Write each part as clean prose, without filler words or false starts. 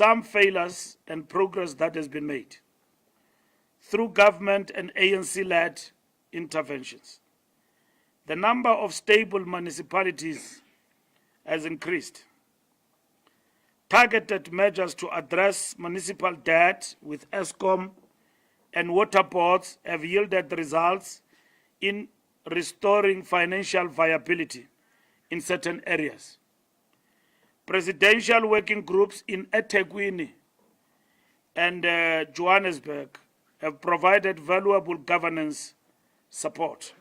some failures and progress that has been made through government and ANC-led interventions. The number of stable municipalities has increased. Targeted measures to address municipal debt with Eskom and water boards have yielded results in restoring financial viability in certain areas. Presidential working groups in eThekwini and Johannesburg have provided valuable governance support.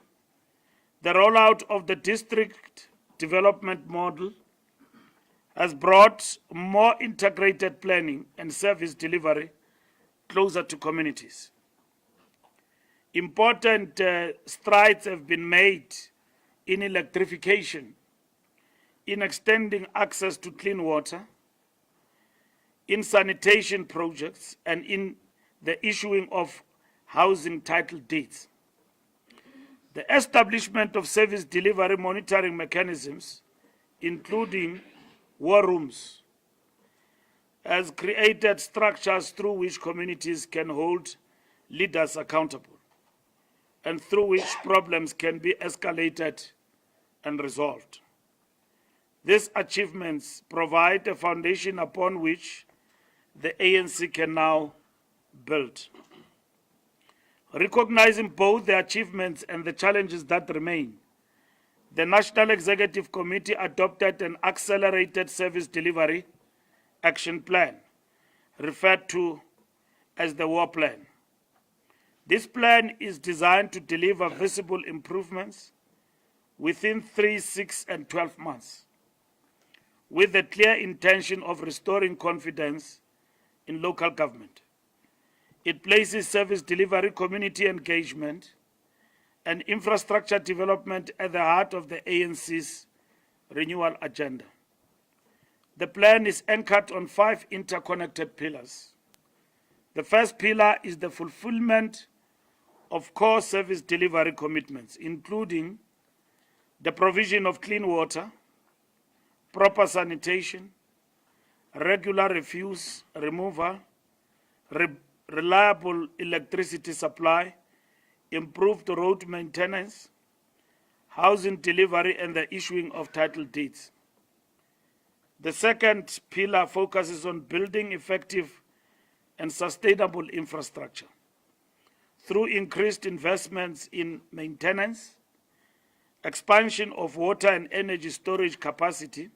The rollout of the district development model has brought more integrated planning and service delivery closer to communities. Important strides have been made in electrification, in extending access to clean water, in sanitation projects, and in the issuing of housing title deeds. The establishment of service delivery monitoring mechanisms, including war rooms, has created structures through which communities can hold leaders accountable and through which problems can be escalated and resolved. These achievements provide a foundation upon which the ANC can now build. Recognizing both the achievements and the challenges that remain, the National Executive Committee adopted an accelerated service delivery action plan, referred to as the war plan. This plan is designed to deliver visible improvements within 3, 6, and 12 months, with the clear intention of restoring confidence in local government. It places service delivery, community engagement, and infrastructure development at the heart of the ANC's renewal agenda. The plan is anchored on 5 interconnected pillars. The first pillar is the fulfillment of core service delivery commitments, including the provision of clean water, proper sanitation, regular refuse removal, reliable electricity supply, improved road maintenance, housing delivery, and the issuing of title deeds. The second pillar focuses on building effective and sustainable infrastructure through increased investments in maintenance, expansion of water and energy storage capacity,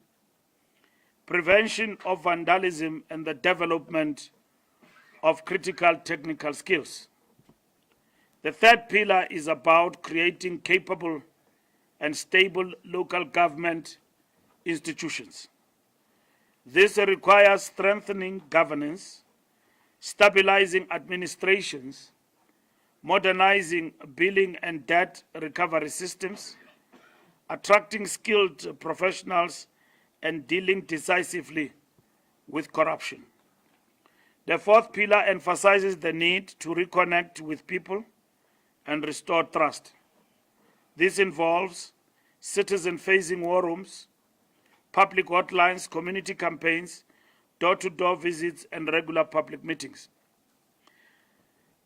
prevention of vandalism, and the development of critical technical skills. The third pillar is about creating capable and stable local government institutions. This requires strengthening governance, stabilizing administrations, modernizing billing and debt recovery systems, attracting skilled professionals, and dealing decisively with corruption. The fourth pillar emphasizes the need to reconnect with people and restore trust. This involves citizen-facing war rooms, public hotlines, community campaigns, door-to-door visits, and regular public meetings.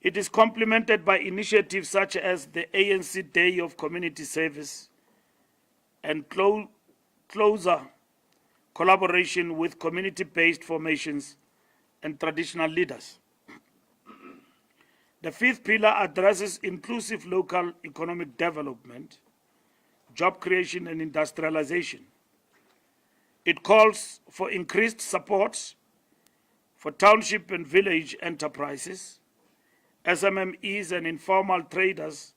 It is complemented by initiatives such as the ANC Day of Community Service and closer collaboration with community-based formations and traditional leaders. The fifth pillar addresses inclusive local economic development, job creation, and industrialization. It calls for increased support for township and village enterprises, SMMEs, and informal traders,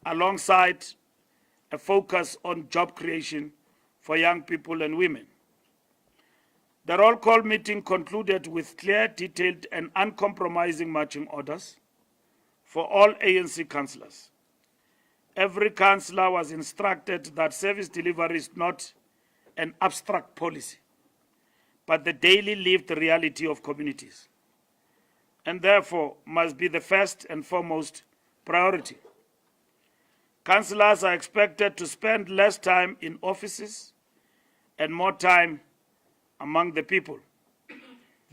alongside a focus on job creation for young people and women. The roll call meeting concluded with clear, detailed, and uncompromising marching orders for all ANC councillors. Every councillor was instructed that service delivery is not an abstract policy, but the daily lived reality of communities, and therefore must be the first and foremost priority. Councillors are expected to spend less time in offices and more time among the people.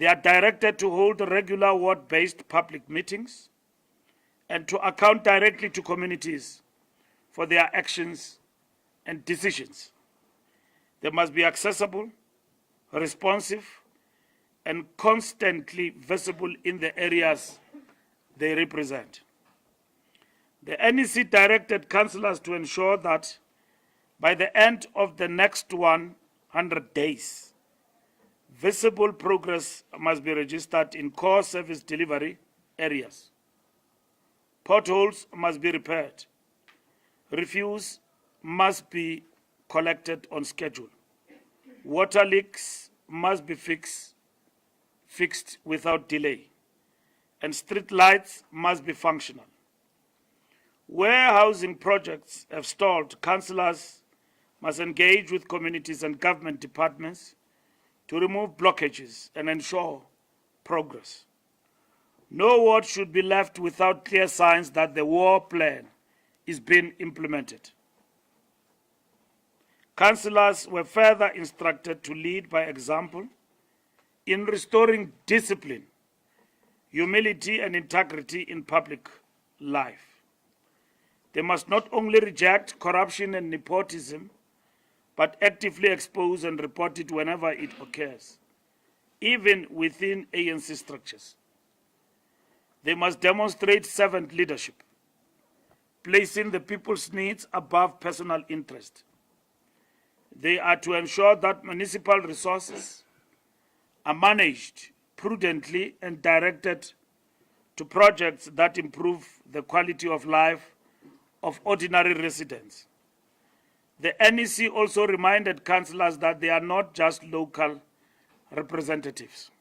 They are directed to hold regular ward-based public meetings and to account directly to communities for their actions and decisions. They must be accessible, responsive, and constantly visible in the areas they represent. The NEC directed councillors to ensure that by the end of the next 100 days, visible progress must be registered in core service delivery areas. Potholes must be repaired. Refuse must be collected on schedule. Water leaks must be fixed without delay. And street lights must be functional. Where housing projects have stalled, councillors must engage with communities and government departments to remove blockages and ensure progress. No ward should be left without clear signs that the war plan is being implemented. Councillors were further instructed to lead by example in restoring discipline, humility, and integrity in public life. They must not only reject corruption and nepotism, but actively expose and report it whenever it occurs, even within ANC structures. They must demonstrate servant leadership, placing the people's needs above personal interest. They are to ensure that municipal resources are managed prudently and directed to projects that improve the quality of life of ordinary residents. The NEC also reminded councillors that they are not just local representatives,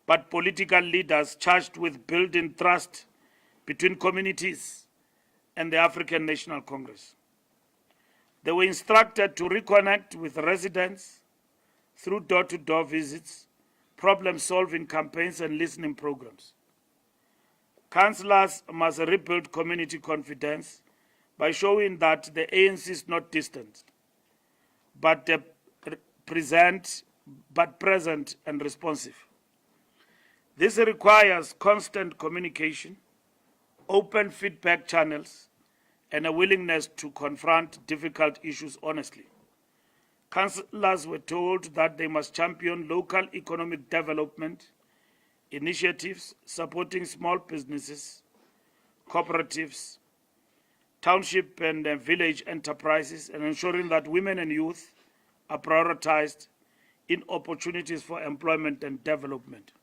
but political leaders charged with building trust between communities and the African National Congress. They were instructed to reconnect with residents through door-to-door visits, problem-solving campaigns, and listening programs. Councillors must rebuild community confidence by showing that the ANC is not distant, but present and responsive. This requires constant communication, open feedback channels, and a willingness to confront difficult issues honestly. Councillors were told that they must champion local economic development initiatives supporting small businesses, cooperatives, township and village enterprises, and ensuring that women and youth are prioritized in opportunities for employment and development.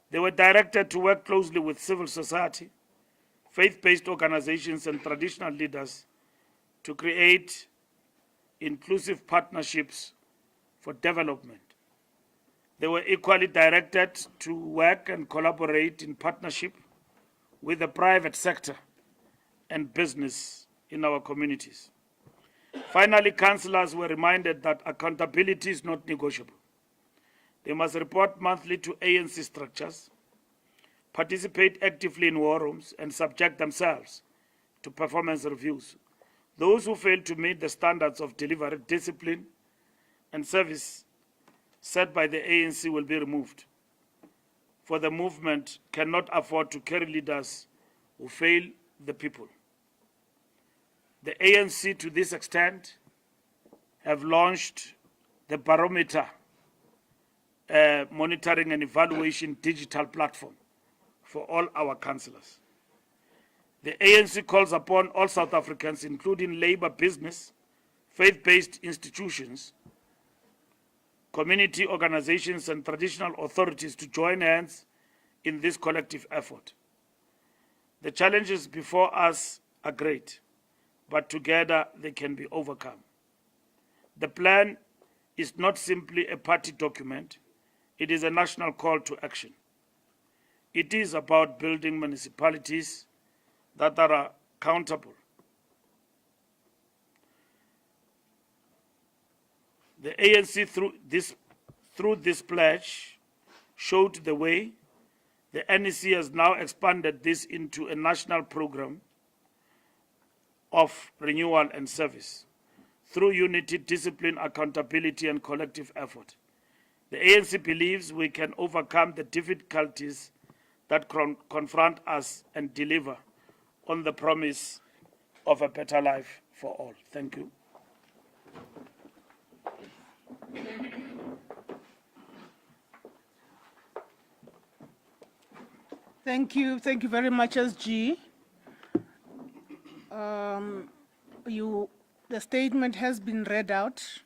They were directed to work closely with civil society, faith-based organizations, and traditional leaders to create inclusive partnerships for development. They were equally directed to work and collaborate in partnership with the private sector and business in our communities. Finally, councillors were reminded that accountability is not negotiable. They must report monthly to ANC structures, participate actively in war rooms, and subject themselves to performance reviews. Those who fail to meet the standards of delivery, discipline, and service set by the ANC will be removed, for the movement cannot afford to carry leaders who fail the people. The ANC, to this extent, have launched the Barometer Monitoring and Evaluation digital platform for all our councillors. The ANC calls upon all South Africans, including labor, business, faith-based institutions, community organizations, and traditional authorities to join hands in this collective effort. The challenges before us are great, but together they can be overcome. The plan is not simply a party document, it is a national call to action. It is about building municipalities that are accountable. The ANC, through this pledge, showed the way. The NEC has now expanded this into a national program of renewal and service. Through unity, discipline, accountability, and collective effort, The ANC believes we can overcome the difficulties that confront us and deliver on the promise of a better life for all. Thank you. Thank you very much, SG. The statement has been read out.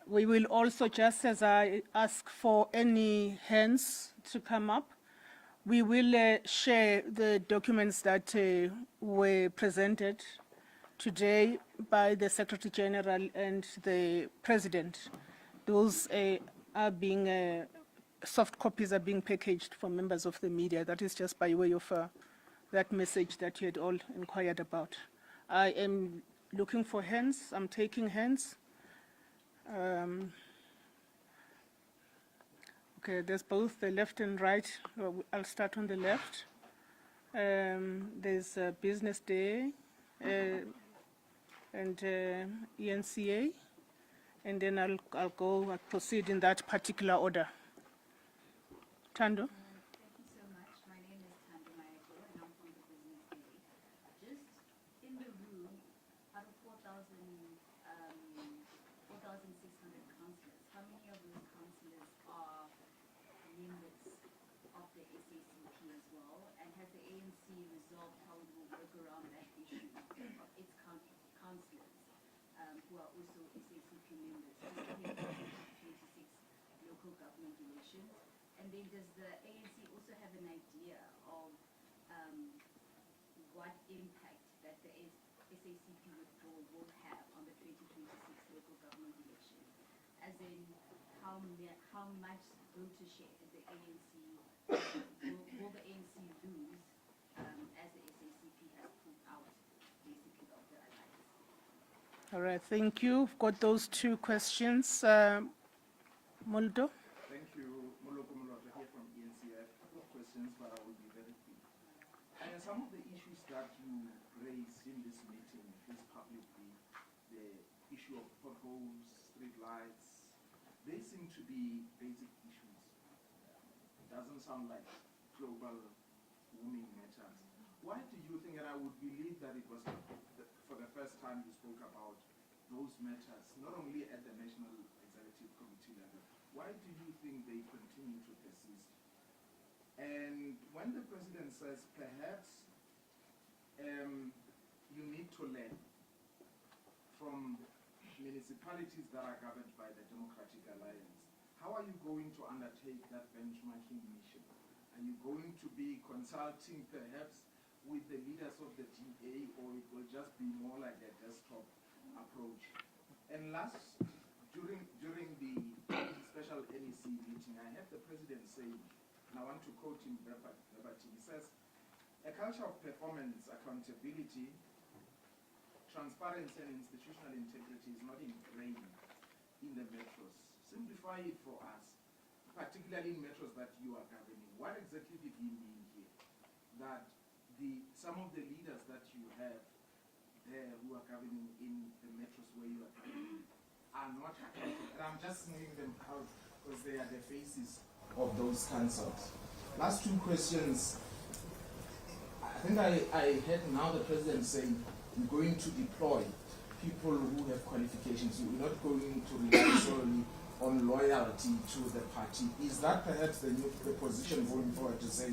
We will also, just as I ask for any hands to come up, we will share the documents that were presented today by the Secretary General and the President. Those are being, soft copies are being packaged for members of the media. That is just by way of that message that you had all inquired about. I am looking for hands. I'm taking hands. Okay, there's both the left and right. Well, I'll start on the left. There's Business Day and ENCA, and then I'll proceed in that particular order. Tando. Thank you so much. My name is Tando Mayako, and I'm from the Business Day. Just in the room, out of 4,600 councillors, how many of those councillors are members of the SACP as well? And has the ANC resolved how it will work around that issue of its councillors who are also SACP members in the 26 local government elections? And then does the ANC also have an idea of what impact that the SACP withdrawal will have on the 2026 local government elections? As in, how much voter share is the ANC, will the ANC lose as the SACP has pulled out basically of the alliance? All right, thank you. We've got those two questions. Moldo? Thank you. Moloko Molota here from ENC. I have a couple of questions, but I will be very quick. Some of the issues that you raised in this meeting, this publicly, the issue of potholes, street lights, they seem to be basic issues. It doesn't sound like global warming matters. Why do you think, and I would believe that it was for the first time you spoke about those matters, not only at the National Executive Committee level, why do you think they continue to persist? And when the President says perhaps you need to learn from municipalities that are governed by the Democratic Alliance, how are you going to undertake that benchmarking mission? Are you going to be consulting perhaps with the leaders of the DA, or it will just be more like a desktop approach? And last, during the special NEC meeting, I heard the President saying, and I want to quote him verbatim, he says, "A culture of performance, accountability, transparency and institutional integrity is not ingrained in the metros." Simplify it for us, particularly in metros that you are governing. What exactly did he mean here? That some of the leaders that you have there who are governing in the metros where you are governing are not accountable. And I'm just singling them out because they are the faces of those councils. Last two questions. I think I heard now the President saying you're going to deploy people who have qualifications. You're not going to rely solely on loyalty to the party. Is that perhaps the position going forward, to say,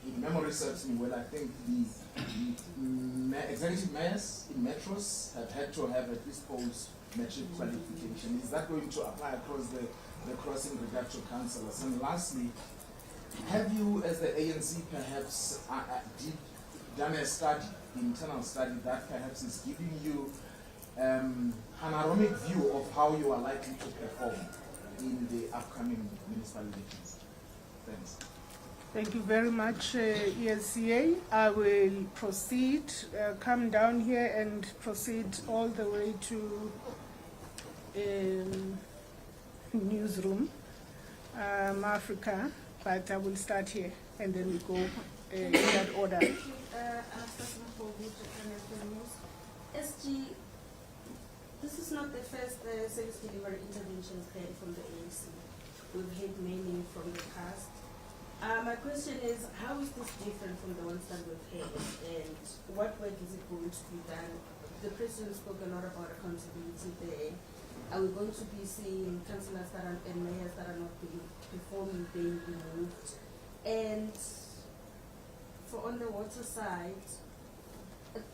in memory serves me well, I think the executive mayors in metros have had to have at least post-metric qualification. Is that going to apply across the crossing regard to councillors? And lastly, have you, as the ANC, perhaps done a study, internal study, that perhaps is giving you an aromatic view of how you are likely to perform in the upcoming municipal elections? Thanks. Thank you very much, ESCA. I will proceed, come down here and proceed all the way to newsroom, Africa, but I will start here and then we go in that order. SG, this is not the first service delivery intervention plan from the ANC. we've had many from the past. My question is, how is this different from the ones that we've had, and what work is it going to be done? The President spoke a lot about accountability there. Are we going to be seeing councillors that are, and mayors that are not being performing being removed? And for on the water side,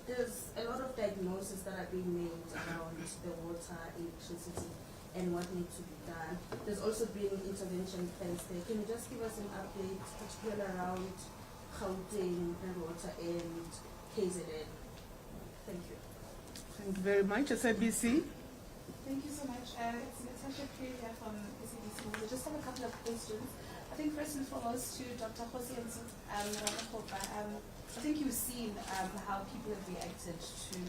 there's a lot of diagnoses that are being made around the water, electricity, and what needs to be done. There's also been intervention plans there. Can you just give us an update, particularly around Gauteng, water, and KZN? Thank you. Thank you very much. SABC. Thank you so much. It's Natasha Kuria from SABC. We just have a couple of questions. I think first and foremost to Dr. Jose and Ramakopa. I think you've seen how people have reacted to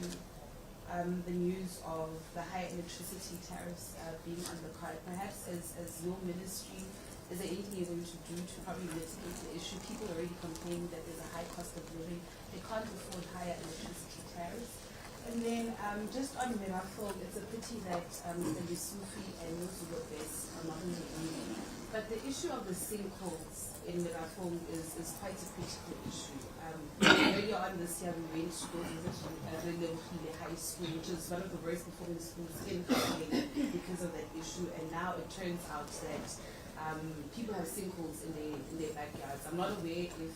the news of the high electricity tariffs being on the card. Perhaps as your ministry, is there anything you're going to do to probably mitigate the issue? People are already complaining that there's a high cost of living. They can't afford higher electricity tariffs. And then just on Mirafong, it's a pity that Mr. Yusufi and Mr. Lopez are not in the room. But the issue of the sinkholes in Mirafong is quite a critical issue. Earlier on this year, we went to go visit Relevile High School, which is one of the worst performing schools in Gauteng because of that issue. And now it turns out that people have sinkholes in their backyards. I'm not aware if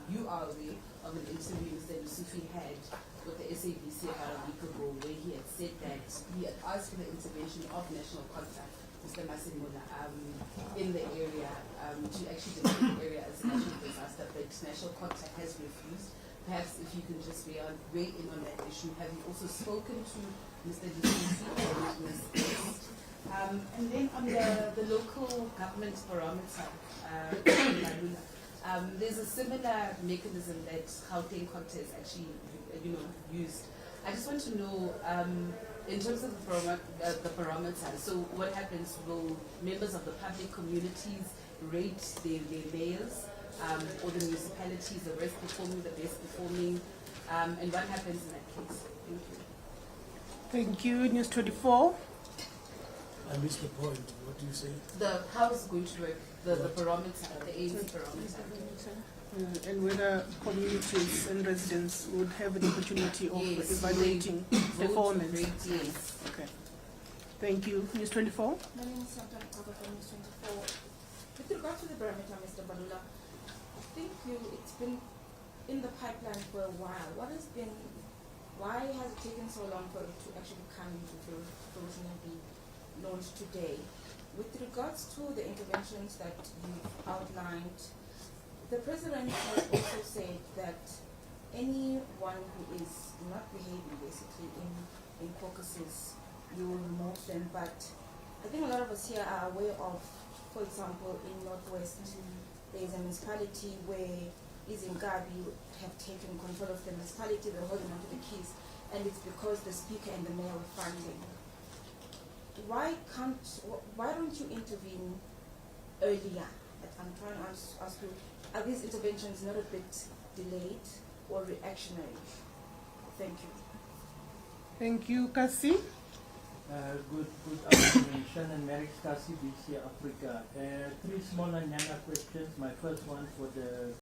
you are aware of an interview Mr. Yusufi had with the SABC about a week ago, where he had said that he had asked for the intervention of National Contact, Mr. Mbalula, in the area to actually declare the area as a national disaster, but National Contact has refused. Perhaps if you can just weigh in on that issue. Have you also spoken to Mr. Yusufi and Ms. East? And then on the local government barometer, Mbalula, there's a similar mechanism that Gauteng Contact is actually used. I just want to know, in terms of the barometer, so what happens? Will members of the public communities rate their mayors or the municipalities, the worst performing, the best performing, and what happens in that case? Thank you. Thank you. News 24. I missed the point. What do you say? How is it going to work? The barometer, the ANC barometer. And whether communities and residents would have the opportunity of Yes, evaluating they performance. vote to rate, yes. Okay. Thank you. News 24. My name is Santa Kaba from News 24. With regard to the barometer, Mr. Mbalula, I think it's been in the pipeline for a while. Why has it taken so long for it to actually come into fruition and be launched today? With regards to the interventions that you've outlined, the President has also said that anyone who is not behaving basically in caucuses, you will remove them. But I think a lot of us here are aware of, for example, in Northwest, there is a municipality where Izingabi have taken control of the municipality, they're holding onto the keys, and it's because the Speaker and the Mayor were fighting. Why don't you intervene earlier? I'm trying to ask you, are these interventions not a bit delayed or reactionary? Thank you. Thank you. Kasi. Good afternoon. Shannon Merrick, Kasi, BC Africa. 3 small and younger questions. My first one for the